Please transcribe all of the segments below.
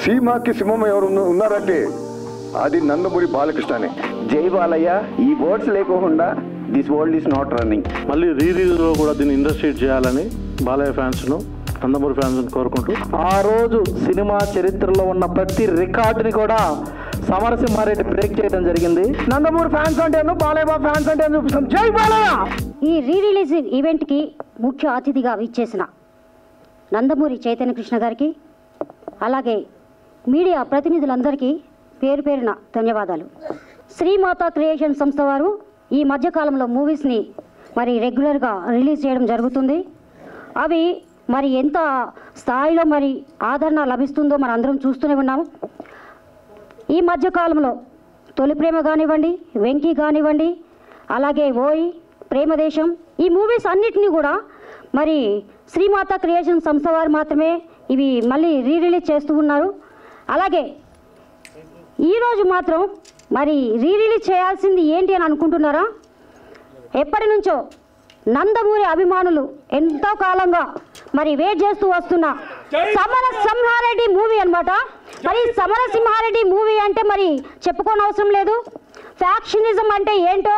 సీమాకి సింహం ఎవరు ఉన్నారంటే అది నందమూరి బాలకృష్ణనే. జై బాలయ్య. ఈ వర్డ్స్ లేకోకుండా this world is not running. మళ్ళీ రీరిలీజ్లో కూడా దీన్ని ఇండస్ట్రీ చేయాలని బాలయ్య ఫ్యాన్స్ను, నందమూరి ఫ్యాన్స్ను కోరుకుంటూ, ఆ రోజు సినిమా చరిత్రలో ఉన్న ప్రతి రికార్డుని కూడా సమరసింహారెడ్డి బ్రేక్ చేయడం జరిగింది. నందమూరి ఫ్యాన్స్ అంటేను, బాలయ్య ఫ్యాన్స్ అంటే చూపిస్తాం. జై బాలయ్య. ఈ రీరిలీజ్ ఈవెంట్కి ముఖ్య అతిథిగా విచ్చేసిన నందమూరి చైతన్య కృష్ణ గారికి, అలాగే మీడియా ప్రతినిధులందరికీ పేరు పేరున ధన్యవాదాలు. శ్రీమాత క్రియేషన్ సంస్థ వారు ఈ మధ్యకాలంలో మూవీస్ని మరి రెగ్యులర్గా రిలీజ్ చేయడం జరుగుతుంది. అవి మరి ఎంత స్థాయిలో మరి ఆదరణ లభిస్తుందో మనం అందరం చూస్తూనే ఉన్నాము. ఈ మధ్యకాలంలో తొలి ప్రేమ కానివ్వండి, వెంకీ కానివ్వండి, అలాగే ఓయ్, ప్రేమదేశం, ఈ మూవీస్ అన్నిటినీ కూడా మరి శ్రీమాత క్రియేషన్ సంస్థ వారు మాత్రమే ఇవి మళ్ళీ రీరిలీజ్ చేస్తూ ఉన్నారు. అలాగే ఈరోజు మాత్రం మరి రీరిలీజ్ చేయాల్సింది ఏంటి అని అనుకుంటున్నారా? ఎప్పటి నుంచో నందమూరి అభిమానులు ఎంతో కాలంగా మరి వెయిట్ చేస్తూ వస్తున్న సమరసింహారెడ్డి మూవీ అనమాట. మరి సమరసింహారెడ్డి మూవీ అంటే మరి చెప్పుకోనవసరం లేదు. ఫ్యాక్షనిజం అంటే ఏంటో,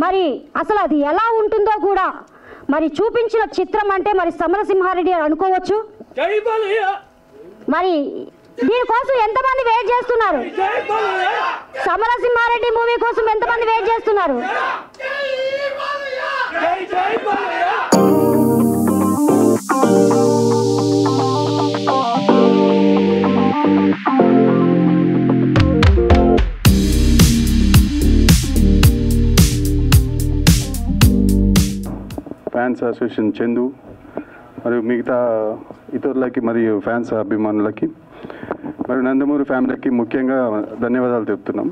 మరి అసలు అది ఎలా ఉంటుందో కూడా మరి చూపించిన చిత్రం అంటే మరి సమరసింహారెడ్డి అని అనుకోవచ్చు. మరి దీనికోసం ఎంతమంది వెయిట్ చేస్తున్నారు? సమరసింహారెడ్డి మూవీ కోసం ఎంతమంది వెయిట్ చేస్తున్నారు? ఫ్యాన్స్ అసోసియేషన్ చందు మరియు మిగతా ఇతరులకి మరియు ఫ్యాన్స్ అభిమానులకి మరియు నందమూరి ఫ్యామిలీకి ముఖ్యంగా ధన్యవాదాలు చెప్తున్నాం.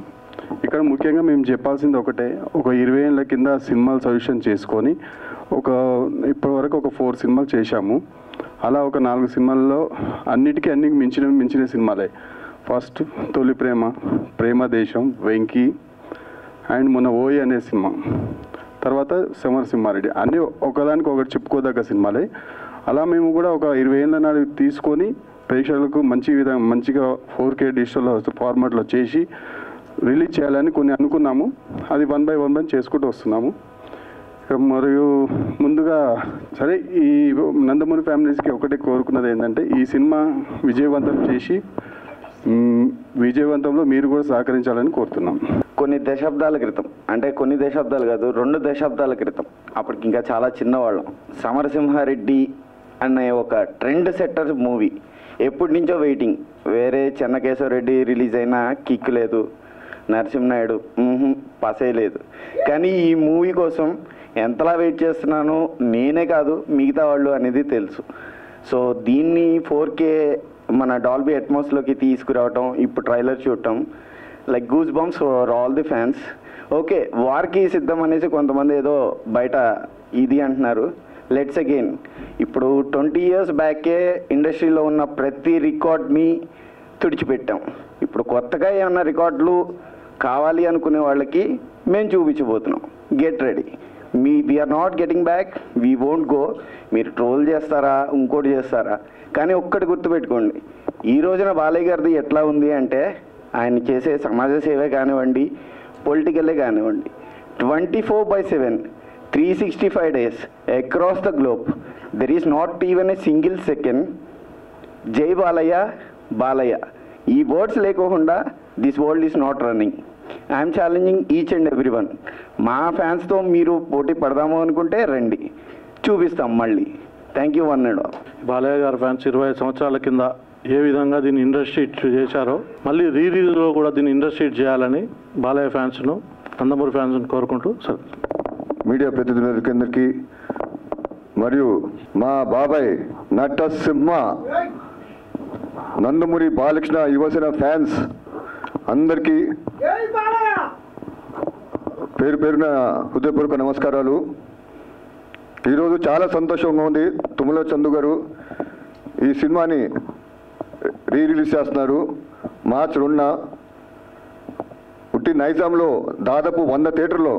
ఇక్కడ ముఖ్యంగా మేము చెప్పాల్సింది ఒకటే, ఒక 20 ఏళ్ళ కింద సినిమాలు సజెషన్ చేసుకొని ఇప్పటివరకు ఒక 4 సినిమాలు చేశాము. అలా ఒక 4 సినిమాల్లో అన్నిటికీ మించిన సినిమాలే. ఫస్ట్ తొలి ప్రేమ, ప్రేమదేశం, వెంకీ అండ్ మొన్న ఓయ్ అనే సినిమా, తర్వాత సమరసింహారెడ్డి, అన్నీ ఒకదానికి ఒకటి చెప్పుకోదగ్గ సినిమాలే. అలా మేము కూడా ఒక 20 ఏళ్ళ నాడు తీసుకొని ప్రేక్షకులకు మంచిగా 4K డిజిటల్ ఫార్మాట్లో చేసి రిలీజ్ చేయాలని కొన్ని అనుకున్నాము. అది 1 by 1 చేసుకుంటూ వస్తున్నాము. మరియు ముందుగా సరే, ఈ నందమూరి ఫ్యామిలీస్కి ఒకటే కోరుకున్నది ఏంటంటే, ఈ సినిమా విజయవంతం చేసి విజయవంతంలో మీరు కూడా సహకరించాలని కోరుతున్నాం. కొన్ని దశాబ్దాల క్రితం, అంటే కొన్ని దశాబ్దాలు కాదు, 2 దశాబ్దాల క్రితం, అప్పటికి ఇంకా చాలా చిన్నవాళ్ళం, సమరసింహారెడ్డి అనే ఒక ట్రెండ్ సెట్టర్ మూవీ ఎప్పటి నుంచో వెయిటింగ్. వేరే చెన్నకేశవరెడ్డి రిలీజ్ అయినా కిక్ లేదు, నరసింహనాయుడు పసే లేదు. కానీ ఈ మూవీ కోసం ఎంతలా వెయిట్ చేస్తున్నానో నేనే కాదు మిగతా వాళ్ళు అనేది తెలుసు. సో దీన్ని 4K మన డాల్బీ అట్మాస్లోకి తీసుకురావటం, ఇప్పుడు ట్రైలర్ చూడటం, like goose bumps for all the fans. Okay, వార్కి సిద్ధం అనేసి కొంతమంది ఏదో బయట ఇది అంటున్నారు. లెట్స్ అగైన్, ఇప్పుడు 20 years బ్యాకే ఇండస్ట్రీలో ఉన్న ప్రతి రికార్డ్ని తుడిచిపెట్టాం. ఇప్పుడు కొత్తగా ఏమన్నా రికార్డులు కావాలి అనుకునే వాళ్ళకి మేము చూపించబోతున్నాం. Get ready. We are not getting back, we won't go. మీరు ట్రోల్ చేస్తారా, ఇంకోటి చేస్తారా, కానీ ఒక్కటి గుర్తుపెట్టుకోండి, ఈ రోజున బాలయ్య గారిది ఎట్లా ఉంది అంటే, ఆయన చేసే సమాజ సేవే కానివ్వండి, పొలిటికలే కానివ్వండి, 24/7 365 days across the globe, there is not even a single second జై బాలయ్య బాలయ్య ఈ వర్డ్స్ లేకోకుండా this world is not running. I'm challenging each and every one. మా ఫ్యాన్స్తో మీరు పోటీ పడదాము అనుకుంటే రండి, చూపిస్తాం మళ్ళీ. Thank you one and all. Balayya గారి ఫ్యాన్స్ 20 సంవత్సరాల కింద ఏ విధంగా దీన్ని ఇండస్ట్రీ చేశారో మళ్ళీ రీరిలీజ్లో కూడా దీన్ని ఇండస్ట్రీ చేయాలని బాలయ్య ఫ్యాన్స్ను, నందమూరి ఫ్యాన్స్ను కోరుకుంటూ సార్ మీడియా ప్రతినిధులందరికీ మరియు మా బాబాయ్ నటసింహ నందమూరి బాలకృష్ణ యువసేన ఫ్యాన్స్ అందరికీ పేరు పేరున హృదయపూర్వక నమస్కారాలు. ఈరోజు చాలా సంతోషంగా ఉంది. తుమ్మల చందు గారు ఈ సినిమాని రిలీజ్ చేస్తున్నారు. మార్చి 2న ఉట్టి నైజాంలో దాదాపు 100 థియేటర్లో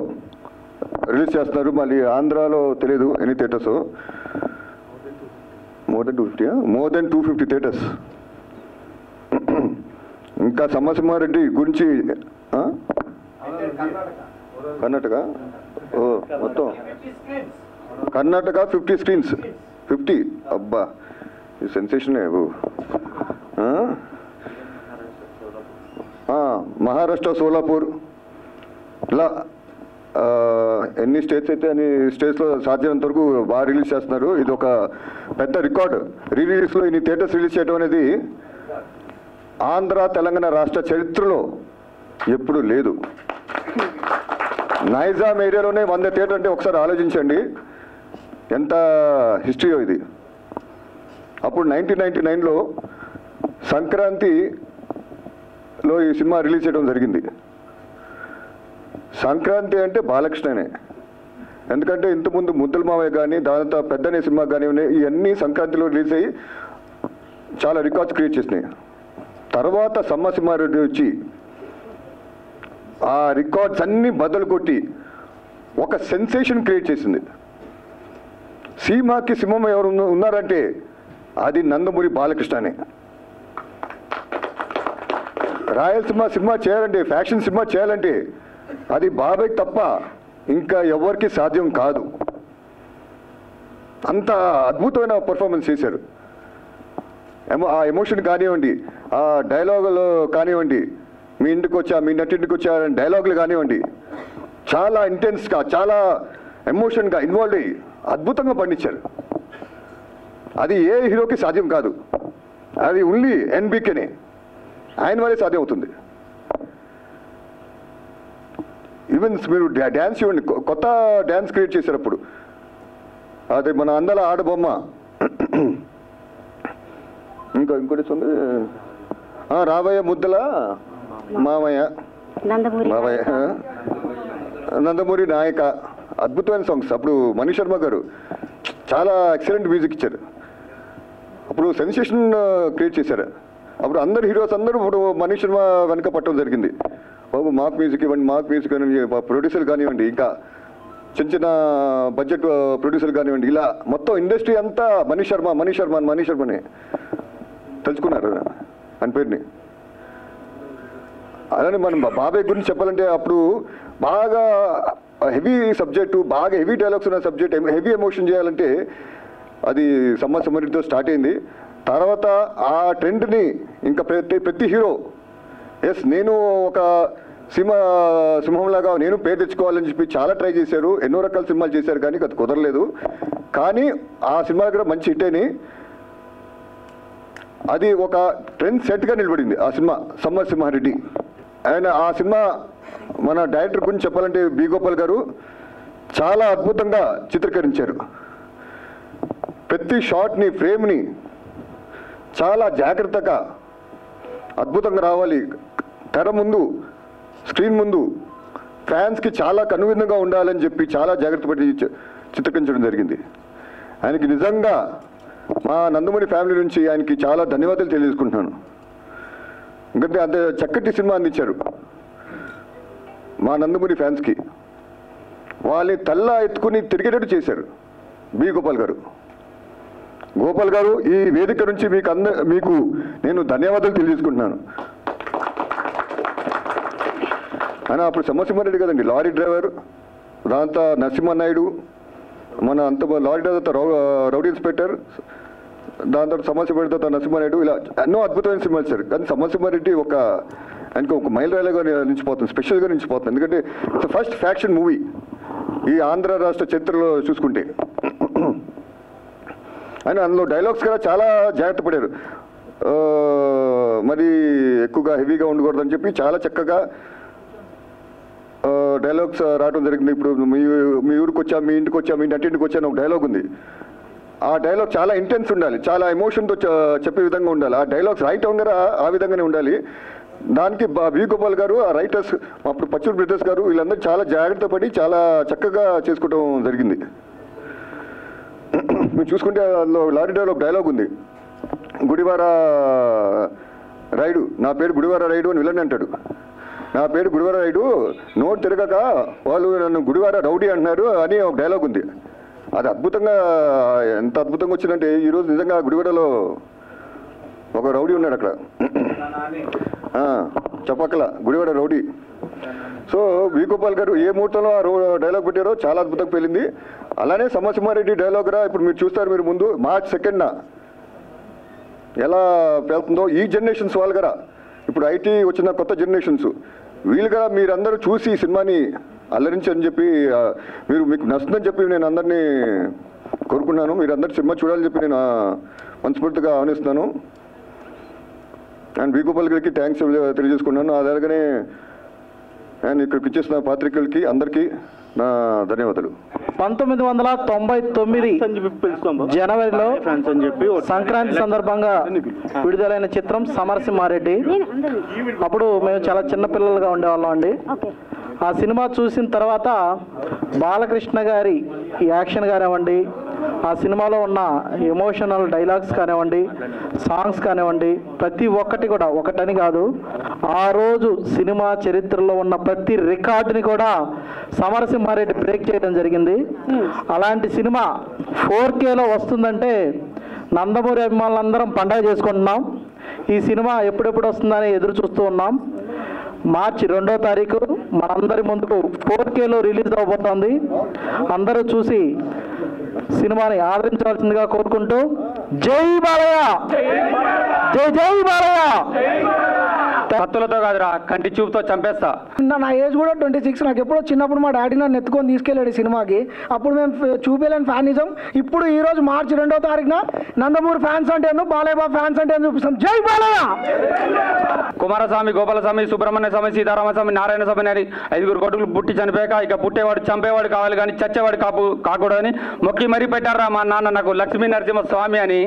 రిలీజ్ చేస్తున్నారు. మళ్ళీ ఆంధ్రాలో తెలియదు ఎన్ని థియేటర్స్, మోర్ దెన్ 250 థియేటర్స్. ఇంకా సమరసింహారెడ్డి గురించి కర్ణాటక మొత్తం కర్ణాటక 50 స్క్రీన్స్ 50 అబ్బా ఈ సెన్సేషన్ మహారాష్ట్ర సోలాపూర్ ఇలా ఎన్ని స్టేట్స్ అయితే అన్ని స్టేట్స్లో సాధ్యమైనంత వరకు బాగా రిలీజ్ చేస్తున్నారు. ఇది ఒక పెద్ద రికార్డు. రిలీజ్లో ఇన్ని థియేటర్స్ రిలీజ్ చేయడం అనేది ఆంధ్ర తెలంగాణ రాష్ట్ర చరిత్రలో ఎప్పుడు లేదు. నైజాం ఏరియాలోనే 100 థియేటర్ అంటే ఒకసారి ఆలోచించండి ఎంత హిస్టరీయో ఇది. అప్పుడు 1999లో సంక్రాంతిలో ఈ సినిమా రిలీజ్ చేయడం జరిగింది. సంక్రాంతి అంటే బాలకృష్ణనే, ఎందుకంటే ఇంతకుముందు ముద్దుల మావయ్య కానీ దాంతో పెద్దనే సినిమా కానీ ఇవన్నీ సంక్రాంతిలో రిలీజ్ అయ్యి చాలా రికార్డ్స్ క్రియేట్ చేసినాయి. తర్వాత సమరసింహారెడ్డి వచ్చి ఆ రికార్డ్స్ అన్నీ బదులు కొట్టి ఒక సెన్సేషన్ క్రియేట్ చేసింది. సీమాకి సింహం ఎవరు ఉన్నారంటే అది నందమూరి బాలకృష్ణనే. రాయలసీమ సినిమా చేయాలంటే, ఫ్యాక్షన్ సినిమా చేయాలంటే అది బాబాయ్ తప్ప ఇంకా ఎవరికి సాధ్యం కాదు. అంత అద్భుతమైన పర్ఫార్మెన్స్ చేశారు. ఆ ఎమోషన్ కానివ్వండి, ఆ డైలాగులు కానివ్వండి, మీ ఇంటికి వచ్చా మీ నటింటికి వచ్చా డైలాగులు కానివ్వండి, చాలా ఇంటెన్స్గా చాలా ఎమోషన్గా ఇన్వాల్వ్ అయ్యి అద్భుతంగా పండించారు. అది ఏ హీరోకి సాధ్యం కాదు. అది ఓన్లీ ఎన్బీకేనే, ఆయన వల్లే సాధ్యం అవుతుంది. ఈవెన్ మీరు డ్యాన్స్ ఇవ్వండి, కొత్త డ్యాన్స్ క్రియేట్ చేశారు అప్పుడు. అది మన అందల ఆడబొమ్మ, ఇంకోటి ఉంది రాబోయే ముద్దల మామయ్య మామయ్య నందమూరి నాయక, అద్భుతమైన సాంగ్స్. అప్పుడు మనీష్ శర్మ గారు చాలా ఎక్సలెంట్ మ్యూజిక్ ఇచ్చారు. అప్పుడు సెన్సేషన్ క్రియేట్ చేశారు. అప్పుడు అందరు హీరోస్ అందరూ ఇప్పుడు మనీష్ శర్మ వెనక పట్టడం జరిగింది. బాబు మాకు మ్యూజిక్ ఇవ్వండి, మాకు మ్యూజిక్ ఇవ్వండి, ప్రొడ్యూసర్లు కానివ్వండి, ఇంకా చిన్న చిన్న బడ్జెట్ ప్రొడ్యూసర్లు కానివ్వండి, ఇలా మొత్తం ఇండస్ట్రీ అంతా మనీష్ శర్మని తెలుసుకున్నారు అని పేరుని. అలానే మనం బాబాయ్ గురించి చెప్పాలంటే అప్పుడు బాగా హెవీ సబ్జెక్టు, బాగా హెవీ డైలాగ్స్ ఉన్న సబ్జెక్ట్, హెవీ ఎమోషన్ చేయాలంటే అది సమరసింహారెడ్డితో స్టార్ట్ అయింది. తర్వాత ఆ ట్రెండ్ని ఇంకా ప్రతి హీరో నేను ఒక సింహంలాగా నేను పేరు తెచ్చుకోవాలని చెప్పి చాలా ట్రై చేశారు. ఎన్నో రకాల సినిమాలు చేశారు కానీ అది కుదరలేదు. కానీ ఆ సినిమా కూడా మంచి హిట్ అయినాయి. అది ఒక ట్రెండ్ సెట్గా నిలబడింది ఆ సినిమా సమరసింహారెడ్డి. ఆయన ఆ సినిమా మన డైరెక్టర్ గురించి చెప్పాలంటే బి గోపాల్ గారు చాలా అద్భుతంగా చిత్రీకరించారు. ప్రతి షాట్ని, ఫ్రేమ్ని చాలా జాగ్రత్తగా అద్భుతంగా రావాలి. తెర ముందు, స్క్రీన్ ముందు ఫ్యాన్స్కి చాలా కనువిందుగా ఉండాలని చెప్పి చాలా జాగ్రత్త పడి చిత్రీకరించడం జరిగింది. ఆయనకి నిజంగా మా నందమూరి ఫ్యామిలీ నుంచి ఆయనకి చాలా ధన్యవాదాలు తెలియజేసుకుంటున్నాను. ఎందుకంటే అంత చక్కటి సినిమా అందించారు మా నందమూరి ఫ్యాన్స్కి. వాళ్ళని తల్లా ఎత్తుకుని తిరిగేటట్టు చేశారు బి గోపాల్ గారు. గోపాల్ గారు, ఈ వేదిక నుంచి మీకు నేను ధన్యవాదాలు తెలియజేసుకుంటున్నాను. ఆయన అప్పుడు సమరసింహారెడ్డి కదండి లారీ డ్రైవర్, దాంతో నరసింహనాయుడు, మన అంత లారీ డ్రైవర్ రౌడీ ఇన్స్పెక్టర్, దాని తర్వాత సమరసింహారెడ్డి తర్వాత నరసింహానాయుడు, ఇలా ఎన్నో అద్భుతమైన సినిమాలు సార్. కానీ సమరసింహారెడ్డి ఆయనకు ఒక మైలురాయిగా నిలిచిపోతుంది, స్పెషల్గా నిలిచిపోతుంది. ఎందుకంటే ఇట్స్ ఫస్ట్ ఫ్యాక్షన్ మూవీ ఈ ఆంధ్ర రాష్ట్ర చరిత్రలో చూసుకుంటే. ఆయన అందులో డైలాగ్స్ కూడా చాలా జాగ్రత్త పడారు. మరి ఎక్కువగా హెవీగా ఉండకూడదని చెప్పి చాలా చక్కగా డైలాగ్స్ రావడం జరిగింది. ఇప్పుడు మీ ఊరికి వచ్చా, మీ ఇంటికి వచ్చా, మీ నటింటికి వచ్చా అని ఒక డైలాగ్ ఉంది. ఆ డైలాగ్ చాలా ఇంటెన్స్ ఉండాలి, చాలా ఎమోషన్తో చెప్పే విధంగా ఉండాలి. ఆ డైలాగ్స్ రైట్ అవగా ఆ విధంగానే ఉండాలి. దానికి వి గోపాల్ గారు, ఆ రైటర్స్ అప్పుడు పచ్చూరు బ్రదర్స్ గారు, వీళ్ళందరూ చాలా జాగ్రత్త పడి చాలా చక్కగా చేసుకోవడం జరిగింది. మీరు చూసుకుంటే అందులో లారీ డ్రైవర్ ఒక డైలాగ్ ఉంది, గుడివార రైడు, నా పేరు గుడివార రైడు అని విలన్ అంటాడు. నా పేరు గుడివార రైడు, నోట్ తిరగక వాళ్ళు నన్ను గుడివార రౌడీ అంటున్నారు అని ఒక డైలాగ్ ఉంది. అది అద్భుతంగా, ఎంత అద్భుతంగా వచ్చిందంటే ఈరోజు నిజంగా గుడివాడలో ఒక రౌడీ ఉన్నాడు అక్కడ, చెప్పక్కల గుడివాడ రౌడీ. సో వేణుగోపాల్ గారు ఏ ముహూర్తంలో ఆ డైలాగ్ పెట్టారో చాలా అద్భుతంగా పేలింది. అలానే సమరసింహారెడ్డి డైలాగ్ రా ఇప్పుడు మీరు చూస్తారు, మీరు ముందు మార్చ్ 2న ఎలా పేలుతుందో ఈ జనరేషన్స్ వాళ్ళు కదా, ఇప్పుడు ఐటీ వచ్చిన కొత్త జనరేషన్స్ వీళ్ళుగా మీరందరూ చూసి ఈ సినిమాని అల్లరించని చెప్పి మీకు నచ్చుతుందని చెప్పి నేను అందరినీ కోరుకున్నాను. మీరందరూ సినిమా చూడాలని చెప్పి నేను మనస్ఫూర్తిగా ఆహ్వానిస్తున్నాను. అండ్ వేణుగోపాల్ గారికి థ్యాంక్స్ తెలియజేసుకున్నాను. అలాగనే అండ్ ఇక్కడికి ఇచ్చేసిన పాత్రికలకి అందరికీ నా ధన్యవాదాలు. 1999 జనవరిలో సంక్రాంతి సందర్భంగా విడుదలైన చిత్రం సమరసింహారెడ్డి. అప్పుడు మేము చాలా చిన్న పిల్లలుగా ఉండేవాళ్ళం అండి. ఆ సినిమా చూసిన తర్వాత బాలకృష్ణ గారి యాక్షన్ కానివ్వండి, ఆ సినిమాలో ఉన్న ఎమోషనల్ డైలాగ్స్ కానివ్వండి, సాంగ్స్ కానివ్వండి, ప్రతి ఒక్కటి కూడా ఒకటని కాదు, ఆ రోజు సినిమా చరిత్రలో ఉన్న ప్రతి రికార్డుని కూడా సమరసింహారెడ్డి బ్రేక్ చేయడం జరిగింది. అలాంటి సినిమా 4Kలో వస్తుందంటే నందమూరి అభిమానులందరం పండగ చేసుకుంటున్నాం. ఈ సినిమా ఎప్పుడెప్పుడు వస్తుందని ఎదురు చూస్తూ ఉన్నాం. మార్చి 2వ తారీఖు మనందరి ముందుకు 4Kలో రిలీజ్ అవబోతోంది. అందరూ చూసి సినిమాని ఆదరించవలసిందిగా కోరుకుంటూ జై బాలయ్య, జై జై బాలయ్య. కత్తులతో కాదురా, కంటి చూపుతో చంపేస్తా. నా ఏజ్ కూడా 26. నాకు ఎప్పుడో చిన్నప్పుడు మా డాడీ నన్ను ఎత్తుకొని తీసుకెళ్ళాడు సినిమాకి. అప్పుడు మేము చూపించలేని ఫ్యానిజం. ఇప్పుడు ఈరోజు మార్చి 2వ తారీఖున నందమూరి ఫ్యాన్స్ అంటే బాలయ్య బాబు ఫ్యాన్స్ అంటే చూపిస్తాం. జై బాలయ్య. కుమారస్వామి, గోపాలస్వామి, సుబ్రహ్మణ్య స్వామి, సీతారామస్వామి, నారాయణ స్వామి అని 5 కొడుకులు పుట్టి చనిపోయాక ఇక పుట్టేవాడు చంపేవాడు కావాలి కానీ చచ్చేవాడు కాకూడదని మొక్కి మరీ పెట్టారా మా నాన్న నాకు లక్ష్మీ నరసింహ స్వామి అని.